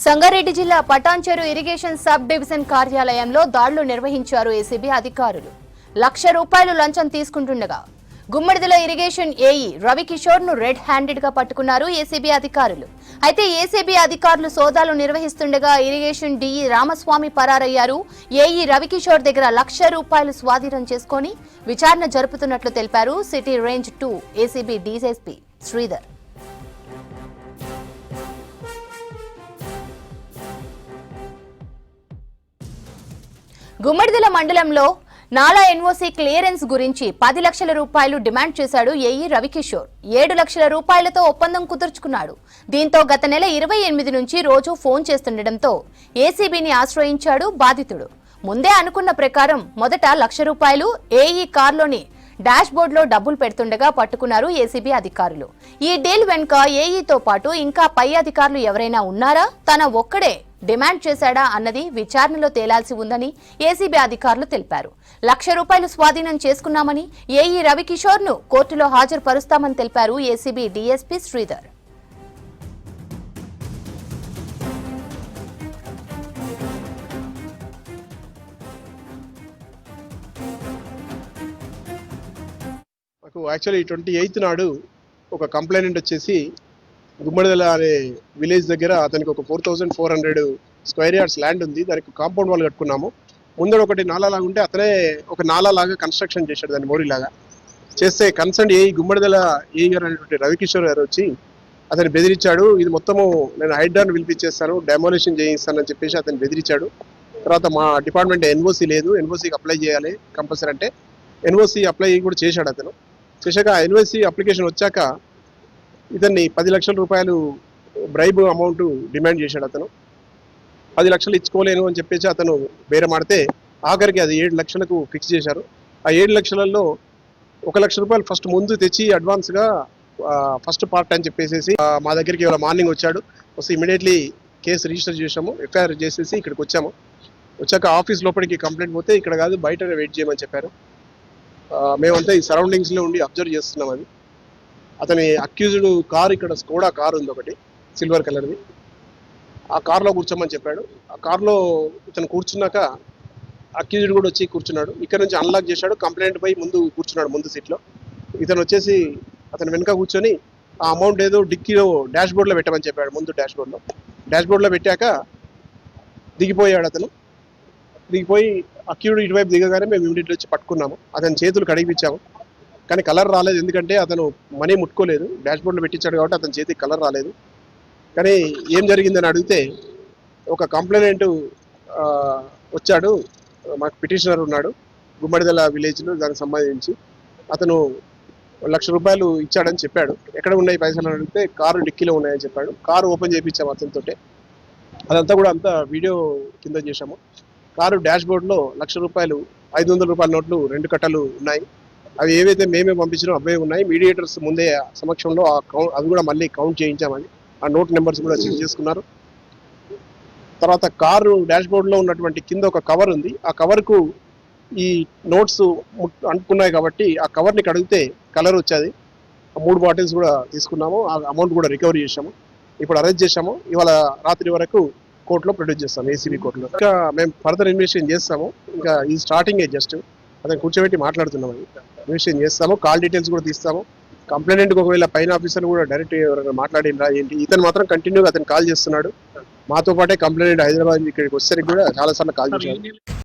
సంగారెడ్డి జిల్లా Patancheru irrigation sub division కార్యాలయంలో దాడులు నిర్వహించారు ఏసీబీ అధికారులు. ₹1,00,000 లంచం తీసుకుంటుండగా గుమ్మడిదల ఇరిగేషన్ ఏఈ రవికిషోర్ ను రెడ్ హ్యాండెడ్ గా పట్టుకున్నారు ఏసీబీ అధికారులు. అయితే ఏసీబీ అధికారులు సోదాలు నిర్వహిస్తుండగా ఇరిగేషన్ డీఈ రామస్వామి పరారయ్యారు. ఏఈ రవికిషోర్ దగ్గర ₹1,00,000 స్వాధీనం చేసుకుని విచారణ జరుపుతున్నట్లు తెలిపారు city range 2 ACB DSP Sridhar. Gummadidala మండలంలో నాలా ఎన్ఓసీ క్లియరెన్స్ గురించి ₹10 లక్షల డిమాండ్ చేశాడు ఏఈ రవికిషోర్. ₹7 లక్షలతో ఒప్పందం కుదుర్చుకున్నాడు. దీంతో గత నెల 28 నుంచి రోజు ఫోన్ చేస్తుండటంతో ఏసీబీని ఆశ్రయించాడు బాధితుడు. ముందే అనుకున్న ప్రకారం మొదట ₹1,00,000 ఏఈ కార్లోని డాష్ బోర్డులో డబ్బులు పెడుతుండగా పట్టుకున్నారు ఏసీబీ అధికారులు. ఈ డీల్ వెనుక ఏఈతో పాటు ఇంకా పై అధికారులు ఎవరైనా ఉన్నారా, తన ఒక్కడే డిమాండ్ చేశాడా అన్నది విచారణలో తేలాల్సి ఉందని ఏసీబీ అధికారులు తెలిపారు. ₹1,00,000 స్వాధీనం చేసుకున్నామని ఏఈ రవికిషోర్ ను కోర్టులో హాజరుపరుస్తామని తెలిపారు ACB DSP Sridhar. Actually 28th నాడు ఒక కంప్లైంట్ వచ్చేసి గుమ్మడిదల అనే విలేజ్ దగ్గర అతనికి ఒక 4,400 స్క్వేర్ యార్డ్స్ ల్యాండ్ ఉంది. దానికి కాంపౌండ్ వాల్ కట్టుకున్నాము. ముందర ఒకటి నాలా లాగా ఉంటే అతనే ఒక నాలా లాగా కన్స్ట్రక్షన్ చేశాడు, దాన్ని మోరీలాగా చేస్తే కన్సర్న్ గుమ్మడిదల ఏఈ గారు అనేటువంటి రవికిషోర్ గారు వచ్చి అతను బెదిరించాడు. ఇది మొత్తము నేను హైడ్రాన్ పిలిపించేస్తాను, డెమోలిషన్ చేయిస్తానని చెప్పేసి అతను బెదిరించాడు. తర్వాత మా డిపార్ట్మెంట్ ఎన్ఓసీ లేదు, ఎన్ఓసీకి అప్లై చేయాలి కంపల్సరీ అంటే ఎన్ఓసీ అప్లై కూడా చేశాడు. అతను చేశాక ఎన్ఓసీ అప్లికేషన్ వచ్చాక ఇతన్ని ₹10 లక్షల బ్రైబ్ అమౌంట్ డిమాండ్ చేశాడు. అతను 10 లక్షలు ఇచ్చుకోలేను అని చెప్పేసి అతను బేరమాడితే ఆఖరికి అది 7 లక్షలకు ఫిక్స్ చేశారు. ఆ 7 లక్షలలో ₹1,00,000 ఫస్ట్ ముందు తెచ్చి అడ్వాన్స్గా ఫస్ట్ పార్ట్ అని చెప్పేసి మా దగ్గరికి ఇవాళ మార్నింగ్ వచ్చాడు. వస్తే ఇమీడియట్లీ కేసు రిజిస్టర్ చేసాము, ఎఫ్ఐఆర్ చేసేసి ఇక్కడికి వచ్చాము. వచ్చాక ఆఫీస్ లోపలికి కంప్లైంట్ పోతే ఇక్కడ కాదు బయట వెయిట్ చేయమని చెప్పారు. మేమంతా ఈ సరౌండింగ్స్లో ఉండి అబ్జర్వ్ చేస్తున్నాం. అది అతని అక్యూజ్డ్ కారు, ఇక్కడ స్కోడా కారు ఉంది ఒకటి సిల్వర్ కలర్ది, ఆ కార్లో కూర్చోమని చెప్పాడు. ఆ కార్లో ఇతను కూర్చున్నాక అక్యూజ్డ్ కూడా వచ్చి కూర్చున్నాడు. ఇక్కడ నుంచి అన్లాక్ చేశాడు, కంప్లైంట్ పై ముందు కూర్చున్నాడు ముందు సీట్లో. ఇతను వచ్చేసి అతను వెనక కూర్చొని ఆ అమౌంట్ ఏదో డిక్కీలో డాష్ బోర్డ్లో పెట్టమని చెప్పాడు. ముందు డాష్ బోర్డ్లో పెట్టాక దిగిపోయాడు. అతను దిగిపోయి అక్యూజ్డ్ ఇటువైపు దిగగానే మేము ఇమీడియట్లీ వచ్చి పట్టుకున్నాము. అతని చేతులు కడిగిపించాము, కానీ కలర్ రాలేదు. ఎందుకంటే అతను మనీ ముట్టుకోలేదు, డాష్ బోర్డ్లో పెట్టించాడు కాబట్టి అతని చేతికి కలర్ రాలేదు. కానీ ఏం జరిగిందని అడిగితే ఒక కంప్లైంట్ వచ్చాడు, మాకు పిటిషనర్ ఉన్నాడు గుమ్మడిదల విలేజ్లో, దానికి సంబంధించి అతను ₹1,00,000 ఇచ్చాడని చెప్పాడు. ఎక్కడ ఉన్నాయి పైసలు అని అడిగితే కారు డిక్కీలో ఉన్నాయని చెప్పాడు. కారు ఓపెన్ చేయించాము అతనితో. అదంతా కూడా అంతా వీడియో కింద చేశాము. కారు డాష్ బోర్డ్లో ₹1,00,000 ₹500 నోట్లు 2 కట్టలు ఉన్నాయి. అవి ఏవైతే మేమే పంపించినా అవే ఉన్నాయి. మీడియేటర్స్ ముందే సమక్షంలో అవి కూడా మళ్ళీ కౌంట్ చేయించామని ఆ నోట్ నెంబర్స్ కూడా చెక్ చేసుకున్నారు. తర్వాత కారు డాష్ బోర్డ్లో ఉన్నటువంటి కింద ఒక కవర్ ఉంది. ఆ కవర్కు ఈ నోట్స్ అంటుకున్నాయి కాబట్టి ఆ కవర్ని కడిగితే కలర్ వచ్చేది. 3 బాటిల్స్ కూడా తీసుకున్నాము. ఆ అమౌంట్ కూడా రికవరీ చేసాము. ఇప్పుడు అరెస్ట్ చేసాము. ఇవాళ రాత్రి వరకు కోర్టులో ప్రొడ్యూస్ చేస్తాము, ఏసీబీ కోర్టులో. ఇంకా మేము ఫర్దర్ ఇన్వెస్టిగేషన్ చేస్తాము. ఇంకా ఈ స్టార్టింగే జస్ట్ అతను కూర్చోబెట్టి మాట్లాడుతున్నాం. అది ఇన్వెస్టిగేషన్ చేస్తాము, కాల్ డీటెయిల్స్ కూడా తీస్తాము. కంప్లైంట్కి ఒకవేళ పైన ఆఫీసర్ కూడా డైరెక్ట్ ఎవరైనా మాట్లాడినరా ఏంటి, ఇతను మాత్రం కంటిన్యూగా అతను కాల్ చేస్తున్నాడు. మాతో పాటే కంప్లైంట్ హైదరాబాద్ ఇక్కడికి వచ్చేసరికి కూడా చాలాసార్లు కాల్ చేశాడు.